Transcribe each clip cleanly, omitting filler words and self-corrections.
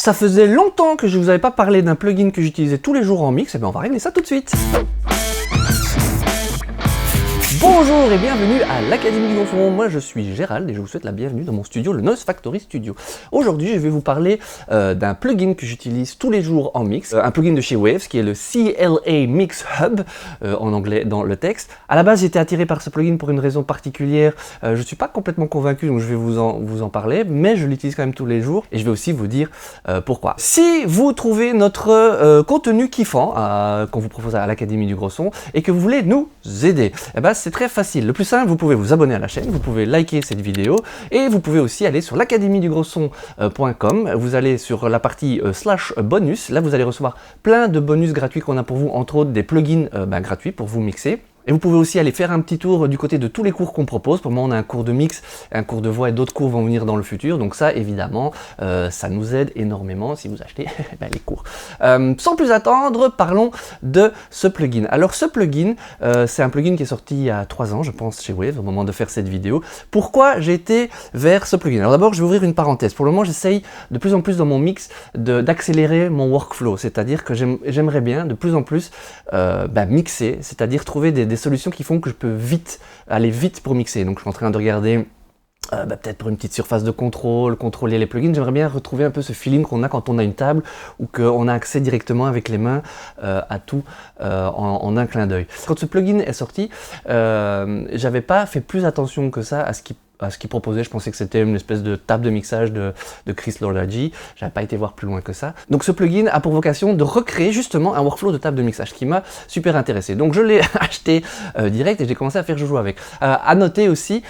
Ça faisait longtemps que je vous avais pas parlé d'un plugin que j'utilisais tous les jours en mix, et bien on va régler ça tout de suite. Bonjour et bienvenue à l'Académie du Son. Moi je suis Gérald et je vous souhaite la bienvenue dans mon studio, le Noise Factory Studio. Aujourd'hui je vais vous parler d'un plugin que j'utilise tous les jours en mix, un plugin de chez Waves qui est le CLA Mix Hub, en anglais dans le texte. À la base j'étais attiré par ce plugin pour une raison particulière, je ne suis pas complètement convaincu donc je vais vous en parler, mais je l'utilise quand même tous les jours et je vais aussi vous dire pourquoi. Si vous trouvez notre contenu kiffant qu'on vous propose à l'Académie du Gros Son et que vous voulez nous aider, eh ben, c'est très facile. Le plus simple, vous pouvez vous abonner à la chaîne, vous pouvez liker cette vidéo et vous pouvez aussi aller sur l'academiedugrosson.com. Vous allez sur la partie /bonus. Là, vous allez recevoir plein de bonus gratuits qu'on a pour vous, entre autres des plugins gratuits pour vous mixer. Et vous pouvez aussi aller faire un petit tour du côté de tous les cours qu'on propose. Pour le moment, on a un cours de mix, un cours de voix et d'autres cours vont venir dans le futur. Donc ça, évidemment, ça nous aide énormément si vous achetez les cours. Sans plus attendre, parlons de ce plugin. Alors ce plugin, c'est un plugin qui est sorti il y a 3 ans, je pense, chez Wave, au moment de faire cette vidéo. Pourquoi j'ai été vers ce plugin? Alors d'abord, je vais ouvrir une parenthèse. Pour le moment, j'essaye de plus en plus dans mon mix d'accélérer mon workflow. C'est-à-dire que j'aimerais bien de plus en plus mixer, c'est-à-dire trouver des solutions qui font que je peux aller vite pour mixer. Donc je suis en train de regarder peut-être pour une petite surface de contrôle, contrôler les plugins. J'aimerais bien retrouver un peu ce feeling qu'on a quand on a une table ou qu'on a accès directement avec les mains à tout en un clin d'œil. Quand ce plugin est sorti, j'avais pas fait plus attention que ça à ce qu'il proposait. Je pensais que c'était une espèce de table de mixage de Chris Lord-Alge. J'avais pas été voir plus loin que ça. Donc ce plugin a pour vocation de recréer justement un workflow de table de mixage qui m'a super intéressé. Donc je l'ai acheté direct et j'ai commencé à faire joujou avec. À noter aussi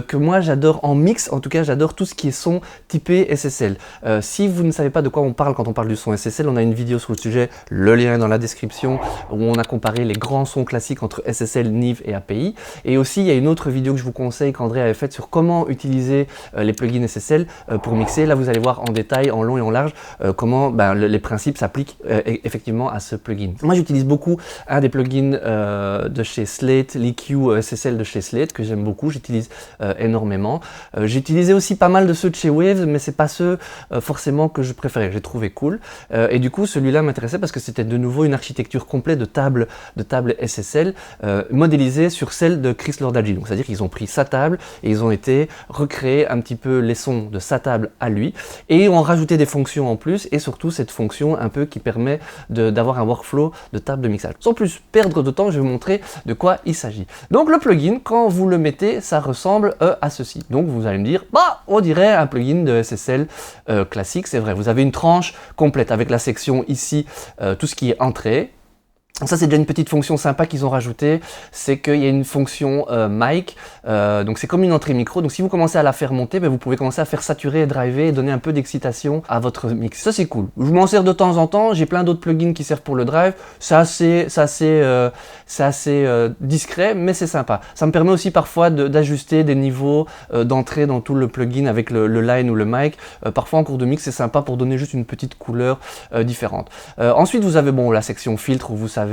que moi j'adore en mix, en tout cas j'adore tout ce qui est son typé SSL. Si vous ne savez pas de quoi on parle quand on parle du son SSL, on a une vidéo sur le sujet, le lien est dans la description, où on a comparé les grands sons classiques entre SSL, NIV et API. Et aussi il y a une autre vidéo que je vous conseille qu'André avait faite sur comment utiliser les plugins SSL pour mixer. Là, vous allez voir en détail, en long et en large, comment les principes s'appliquent effectivement à ce plugin. Moi, j'utilise beaucoup un des plugins de chez Slate, l'EQ SSL de chez Slate, que j'aime beaucoup, j'utilise énormément. J'ai utilisé aussi pas mal de ceux de chez Waves, mais c'est pas ceux forcément que je préférais, j'ai trouvé cool. Et du coup, celui-là m'intéressait parce que c'était de nouveau une architecture complète de table SSL modélisée sur celle de Chris Lord-Alge. Donc, c'est-à-dire qu'ils ont pris sa table et ils ont été recréer un petit peu les sons de sa table à lui et ont rajouté des fonctions en plus et surtout cette fonction un peu qui permet d'avoir un workflow de table de mixage. Sans plus perdre de temps, je vais vous montrer de quoi il s'agit. Donc le plugin, quand vous le mettez, ça ressemble à ceci. Donc vous allez me dire, on dirait un plugin de SSL classique, c'est vrai. Vous avez une tranche complète avec la section ici, tout ce qui est entrée. Ça c'est déjà une petite fonction sympa qu'ils ont rajoutée, c'est qu'il y a une fonction mic, donc c'est comme une entrée micro, donc si vous commencez à la faire monter, vous pouvez commencer à faire saturer, driver et donner un peu d'excitation à votre mix. Ça c'est cool. Je m'en sers de temps en temps, j'ai plein d'autres plugins qui servent pour le drive, c'est assez discret mais c'est sympa. Ça me permet aussi parfois d'ajuster des niveaux d'entrée dans tout le plugin avec le line ou le mic. Parfois en cours de mix c'est sympa pour donner juste une petite couleur différente. Ensuite vous avez la section filtre où vous savez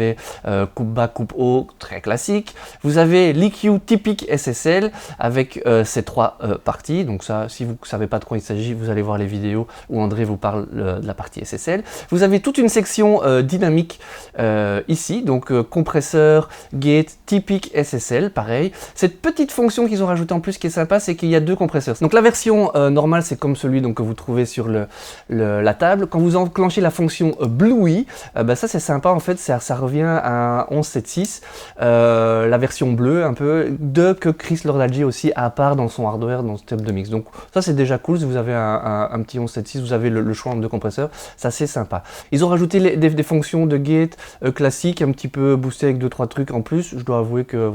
coupe bas, coupe haut, très classique. Vous avez l'EQ typique SSL avec ces 3 parties. Donc ça, si vous ne savez pas de quoi il s'agit, vous allez voir les vidéos où André vous parle de la partie SSL. Vous avez toute une section dynamique ici, donc compresseur, gate, typique SSL, pareil. Cette petite fonction qu'ils ont rajoutée en plus qui est sympa, c'est qu'il y a 2 compresseurs. Donc la version normale, c'est comme celui que vous trouvez sur la table. Quand vous enclenchez la fonction Bluey, ça c'est sympa en fait, ça revient à 11.7.6, la version bleue un peu, que Chris Lord-Alge aussi a à part dans son hardware, dans ce type de mix. Donc ça c'est déjà cool, si vous avez un petit 11.7.6, vous avez le choix entre 2 compresseurs, ça c'est sympa. Ils ont rajouté des fonctions de gate classiques, un petit peu boosté avec 2-3 trucs en plus. Je dois avouer que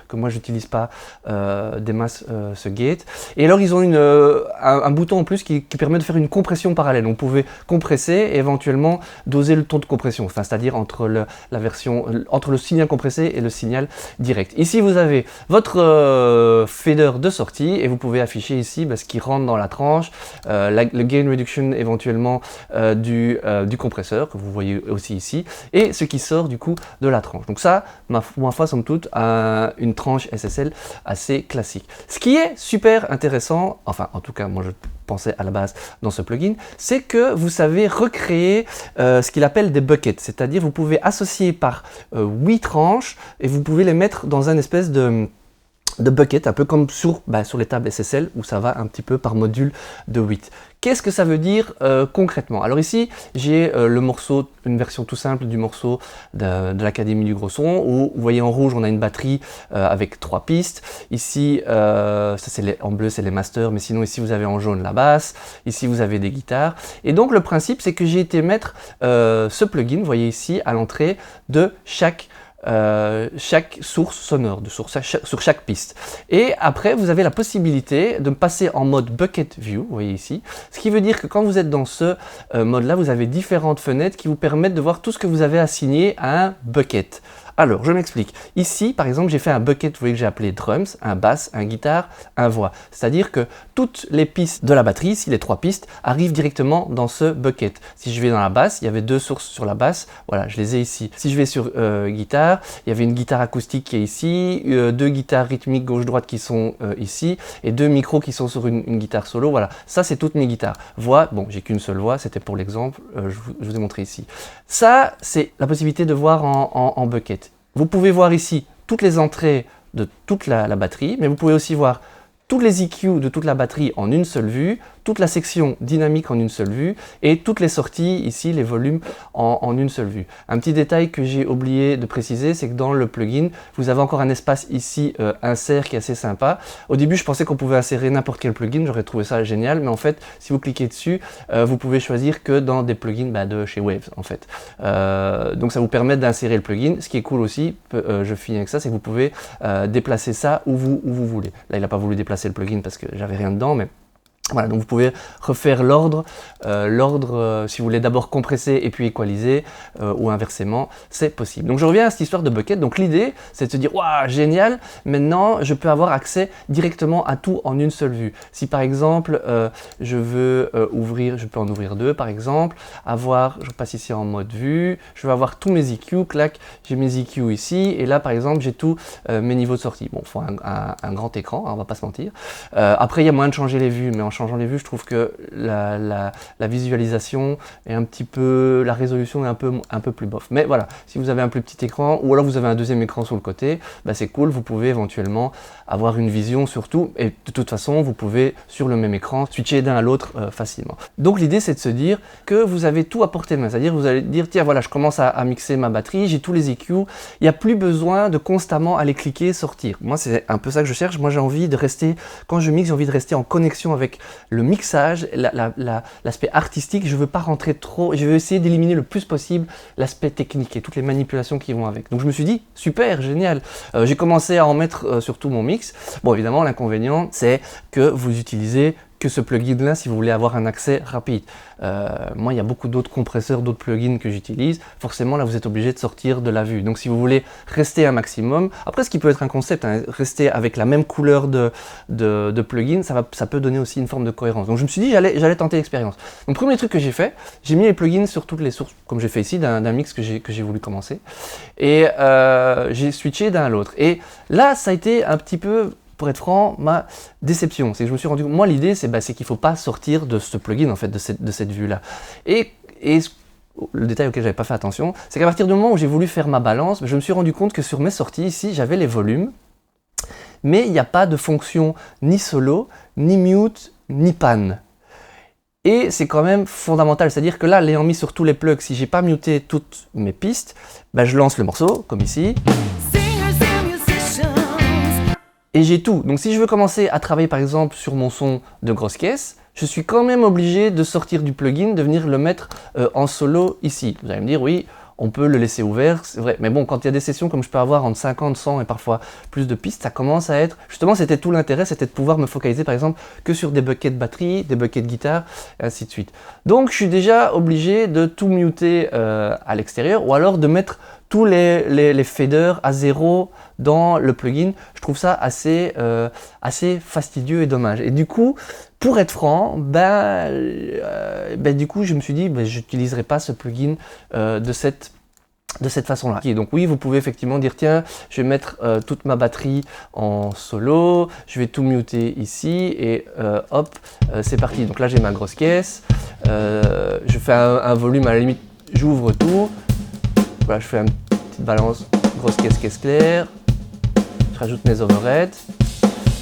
que moi j'utilise pas des masses ce gate. Et alors ils ont un bouton en plus qui permet de faire une compression parallèle. Donc vous pouvez compresser et éventuellement doser le taux de compression, c'est-à-dire entre le signal compressé et le signal direct. Ici vous avez votre fader de sortie et vous pouvez afficher ici ce qui rentre dans la tranche, le gain reduction éventuellement du compresseur que vous voyez aussi ici et ce qui sort du coup de la tranche. Donc ça, ma foi somme toute, une tranche SSL assez classique. Ce qui est super intéressant, enfin en tout cas moi je pensais à la base dans ce plugin, c'est que vous savez recréer ce qu'il appelle des buckets, c'est-à-dire vous pouvez associer par 8 tranches et vous pouvez les mettre dans un espèce de bucket, un peu comme sur les tables SSL où ça va un petit peu par module de 8. Qu'est-ce que ça veut dire concrètement? Alors ici, j'ai le morceau, une version tout simple du morceau de l'Académie du Gros Son, où vous voyez en rouge, on a une batterie avec 3 pistes. Ici, en bleu, c'est les masters, mais sinon ici, vous avez en jaune la basse. Ici, vous avez des guitares. Et donc, le principe, c'est que j'ai été mettre ce plugin, vous voyez ici, à l'entrée de chaque source sonore, sur chaque piste. Et après, vous avez la possibilité de passer en mode Bucket View, vous voyez ici, ce qui veut dire que quand vous êtes dans ce mode-là, vous avez différentes fenêtres qui vous permettent de voir tout ce que vous avez assigné à un bucket. Alors, je m'explique. Ici, par exemple, j'ai fait un bucket, vous voyez que j'ai appelé drums, un bass, un guitare, un voix. C'est-à-dire que toutes les pistes de la batterie, ici les 3 pistes, arrivent directement dans ce bucket. Si je vais dans la basse, il y avait 2 sources sur la basse, voilà, je les ai ici. Si je vais sur guitare, il y avait une guitare acoustique qui est ici, 2 guitares rythmiques gauche-droite qui sont ici, et 2 micros qui sont sur une guitare solo, voilà. Ça, c'est toutes mes guitares. Voix, bon, j'ai qu'une seule voix, c'était pour l'exemple, je vous ai montré ici. Ça, c'est la possibilité de voir en bucket. Vous pouvez voir ici toutes les entrées de toute la batterie, mais vous pouvez aussi voir tous les EQ de toute la batterie en une seule vue, toute la section dynamique en une seule vue et toutes les sorties, ici les volumes en une seule vue. Un petit détail que j'ai oublié de préciser, c'est que dans le plugin, vous avez encore un espace ici insert qui est assez sympa. Au début, je pensais qu'on pouvait insérer n'importe quel plugin, j'aurais trouvé ça génial, mais en fait, si vous cliquez dessus, vous pouvez choisir que dans des plugins de chez Waves, en fait. Donc ça vous permet d'insérer le plugin. Ce qui est cool aussi, je finis avec ça, c'est que vous pouvez déplacer ça où vous voulez. Là, il n'a pas voulu déplacer le plugin parce que j'avais rien dedans, mais voilà, donc vous pouvez refaire l'ordre, si vous voulez d'abord compresser et puis équaliser, ou inversement, c'est possible. Donc je reviens à cette histoire de bucket, donc l'idée c'est de se dire, waouh, génial, maintenant je peux avoir accès directement à tout en une seule vue. Si par exemple, je veux ouvrir, je peux en ouvrir 2 par exemple, je passe ici en mode vue, je vais avoir tous mes EQ, clac, j'ai mes EQ ici, et là par exemple j'ai tous mes niveaux de sortie. Bon, il faut un grand écran, hein, on va pas se mentir. Après il y a moyen de changer les vues, mais en changeant les vues, je trouve que la visualisation est un petit peu, la résolution est un peu plus bof. Mais voilà, si vous avez un plus petit écran, ou alors vous avez un deuxième écran sur le côté, bah c'est cool, vous pouvez éventuellement avoir une vision sur tout, et de toute façon, vous pouvez, sur le même écran, switcher d'un à l'autre facilement. Donc l'idée, c'est de se dire que vous avez tout à portée de main, c'est-à-dire vous allez dire, tiens, voilà, je commence à mixer ma batterie, j'ai tous les EQ, il n'y a plus besoin de constamment aller cliquer, sortir. Moi, c'est un peu ça que je cherche, moi j'ai envie de rester, quand je mixe, j'ai envie de rester en connexion avec le mixage, l'aspect artistique. Je veux pas rentrer trop, je veux essayer d'éliminer le plus possible l'aspect technique et toutes les manipulations qui vont avec. Donc je me suis dit, super, génial. J'ai commencé à en mettre sur tout mon mix. Bon, évidemment, l'inconvénient, c'est que vous utilisez que ce plugin-là si vous voulez avoir un accès rapide. Moi, il y a beaucoup d'autres compresseurs, d'autres plugins que j'utilise. Forcément, là, vous êtes obligé de sortir de la vue. Donc, si vous voulez rester un maximum, après, ce qui peut être un concept, hein, rester avec la même couleur de plugin, ça peut donner aussi une forme de cohérence. Donc, je me suis dit, j'allais tenter l'expérience. Donc, premier truc que j'ai fait, j'ai mis les plugins sur toutes les sources, comme j'ai fait ici, d'un mix que j'ai voulu commencer. Et j'ai switché d'un à l'autre. Et là, ça a été un petit peu, pour être franc, ma déception. C'est que je me suis rendu compte, moi l'idée c'est qu'il ne faut pas sortir de ce plugin, en fait, de cette vue-là. Et le détail auquel j'avais pas fait attention, c'est qu'à partir du moment où j'ai voulu faire ma balance, je me suis rendu compte que sur mes sorties ici, j'avais les volumes, mais il n'y a pas de fonction ni solo, ni mute, ni pan. Et c'est quand même fondamental, c'est-à-dire que là, l'ayant mis sur tous les plugs, si j'ai pas muté toutes mes pistes, je lance le morceau, comme ici. Et j'ai tout. Donc si je veux commencer à travailler par exemple sur mon son de grosse caisse, je suis quand même obligé de sortir du plugin, de venir le mettre en solo ici. Vous allez me dire, oui, on peut le laisser ouvert, c'est vrai. Mais bon, quand il y a des sessions comme je peux avoir entre 50, 100 et parfois plus de pistes, ça commence à être... Justement, c'était tout l'intérêt, c'était de pouvoir me focaliser par exemple que sur des buckets de batterie, des buckets de guitare, et ainsi de suite. Donc je suis déjà obligé de tout muter à l'extérieur ou alors de mettre tous les faders à 0 dans le plugin. Je trouve ça assez fastidieux et dommage. Et du coup, pour être franc, du coup, je me suis dit, je n'utiliserai pas ce plugin de cette de cette façon-là. Okay, donc oui, vous pouvez effectivement dire tiens, je vais mettre toute ma batterie en solo, je vais tout muter ici et hop, c'est parti. Donc là j'ai ma grosse caisse, je fais un volume à la limite, j'ouvre tout, voilà, je fais une petite balance, grosse caisse, caisse claire, je rajoute mes overheads.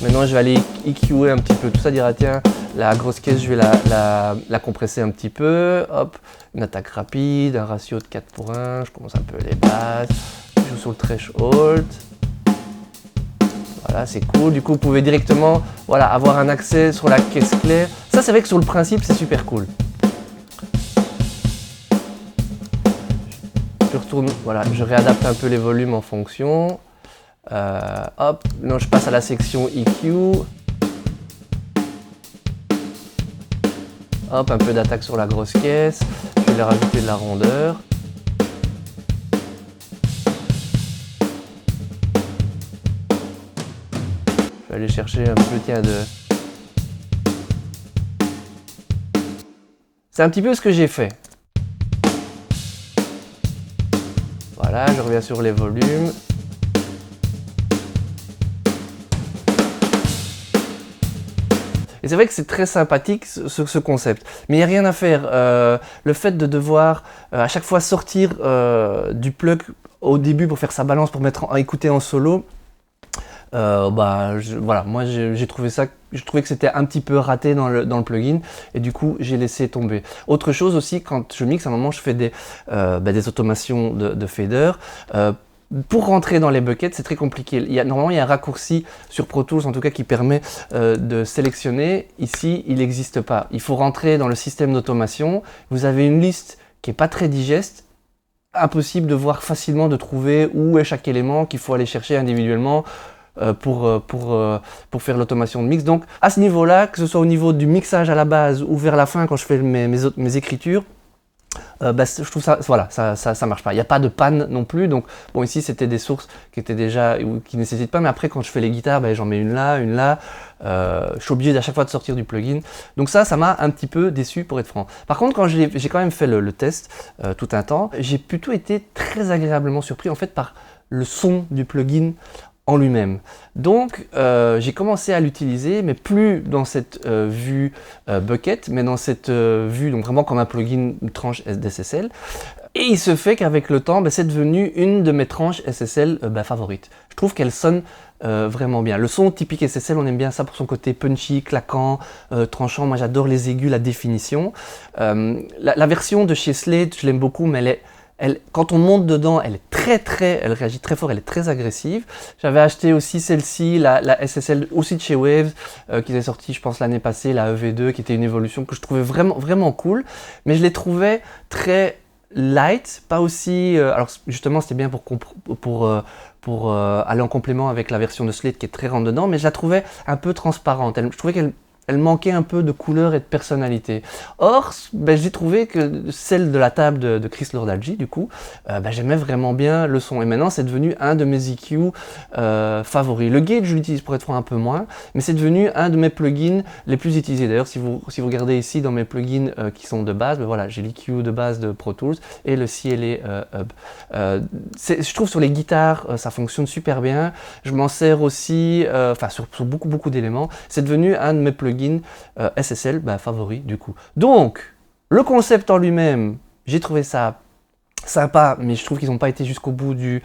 Maintenant je vais aller EQer un petit peu tout ça, dire ah, tiens, la grosse caisse je vais la compresser un petit peu, hop, une attaque rapide, un ratio de 4:1, je commence un peu les basses, je joue sur le threshold, voilà c'est cool, du coup vous pouvez directement voilà, avoir un accès sur la caisse claire, ça c'est vrai que sur le principe c'est super cool. Je retourne, voilà, je réadapte un peu les volumes en fonction. Hop, maintenant je passe à la section EQ. Hop, un peu d'attaque sur la grosse caisse. Je vais rajouter de la rondeur. Je vais aller chercher un peu, tiens, de... C'est un petit peu ce que j'ai fait. Voilà, je reviens sur les volumes. Et c'est vrai que c'est très sympathique ce concept, mais il n'y a rien à faire. Le fait de devoir à chaque fois sortir du plug au début pour faire sa balance, pour mettre à écouter en solo, voilà, moi j'ai trouvé ça, je trouvais que c'était un petit peu raté dans le plugin et du coup j'ai laissé tomber. Autre chose aussi, quand je mixe, à un moment je fais des automations de fader. Pour rentrer dans les buckets, c'est très compliqué. Normalement, il y a un raccourci sur Pro Tools, en tout cas, qui permet de sélectionner. Ici, il n'existe pas. Il faut rentrer dans le système d'automation. Vous avez une liste qui n'est pas très digeste. Impossible de voir facilement, de trouver où est chaque élément qu'il faut aller chercher individuellement pour faire l'automation de mix. Donc, à ce niveau-là, que ce soit au niveau du mixage à la base ou vers la fin, quand je fais mes écritures, je trouve ça, voilà, ça marche pas. Il n'y a pas de panne non plus. Donc, bon, ici, c'était des sources qui étaient déjà, ou qui nécessitent pas. Mais après, quand je fais les guitares, j'en mets une là, une là. Je suis obligé à chaque fois de sortir du plugin. Donc ça m'a un petit peu déçu pour être franc. Par contre, quand j'ai quand même fait le test tout un temps, j'ai plutôt été très agréablement surpris en fait par le son du plugin en lui-même. Donc j'ai commencé à l'utiliser, mais plus dans cette vue bucket, mais dans cette vue donc vraiment comme un plugin, une tranche SDSSL. Et il se fait qu'avec le temps, c'est devenu une de mes tranches SSL favorites. Je trouve qu'elle sonne vraiment bien. Le son typique SSL, on aime bien ça pour son côté punchy, claquant, tranchant. Moi j'adore les aigus, la définition. La version de chez Slade, je l'aime beaucoup, mais quand on monte dedans, elle réagit très fort, elle est très agressive. J'avais acheté aussi celle-ci, la SSL aussi de chez Waves, qui est sortie, je pense, l'année passée, la EV2, qui était une évolution que je trouvais vraiment, vraiment cool. Mais je les trouvais très light, pas aussi... alors justement, c'était bien pour aller en complément avec la version de Slade qui est très rentre dedans, mais je la trouvais un peu transparente. Je trouvais qu'elle manquait un peu de couleur et de personnalité. Or, j'ai trouvé que celle de la table de Chris Lord-Alge, du coup, j'aimais vraiment bien le son. Et maintenant, c'est devenu un de mes EQ favoris. Le gauge, je l'utilise pour être franc un peu moins, mais c'est devenu un de mes plugins les plus utilisés. D'ailleurs, si vous regardez ici dans mes plugins qui sont de base, voilà, j'ai l'EQ de base de Pro Tools et le CLA Hub. Je trouve sur les guitares, ça fonctionne super bien. Je m'en sers aussi, sur beaucoup d'éléments. C'est devenu un de mes plugins SSL favori du coup. Donc, le concept en lui-même, j'ai trouvé ça sympa, mais je trouve qu'ils n'ont pas été jusqu'au bout du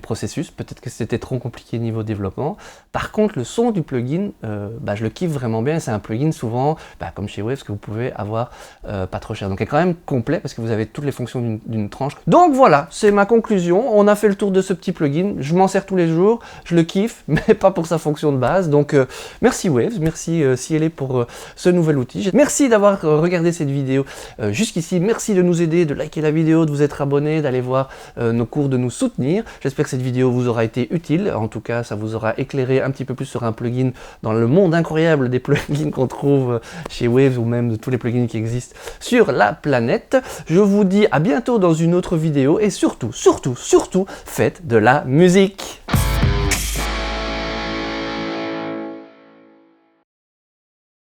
processus. Peut-être que c'était trop compliqué niveau développement. Par contre, le son du plugin, je le kiffe vraiment bien. C'est un plugin souvent, comme chez Waves, que vous pouvez avoir pas trop cher. Donc, il est quand même complet parce que vous avez toutes les fonctions d'une tranche. Donc voilà, c'est ma conclusion. On a fait le tour de ce petit plugin. Je m'en sers tous les jours. Je le kiffe, mais pas pour sa fonction de base. Donc, merci Waves, merci CLA pour ce nouvel outil. Merci d'avoir regardé cette vidéo jusqu'ici. Merci de nous aider, de liker la vidéo, de vous être abonné, d'aller voir nos cours, de nous soutenir. J'espère que cette vidéo vous aura été utile. En tout cas, ça vous aura éclairé un petit peu plus sur un plugin dans le monde incroyable des plugins qu'on trouve chez Waves ou même de tous les plugins qui existent sur la planète. Je vous dis à bientôt dans une autre vidéo et surtout, faites de la musique!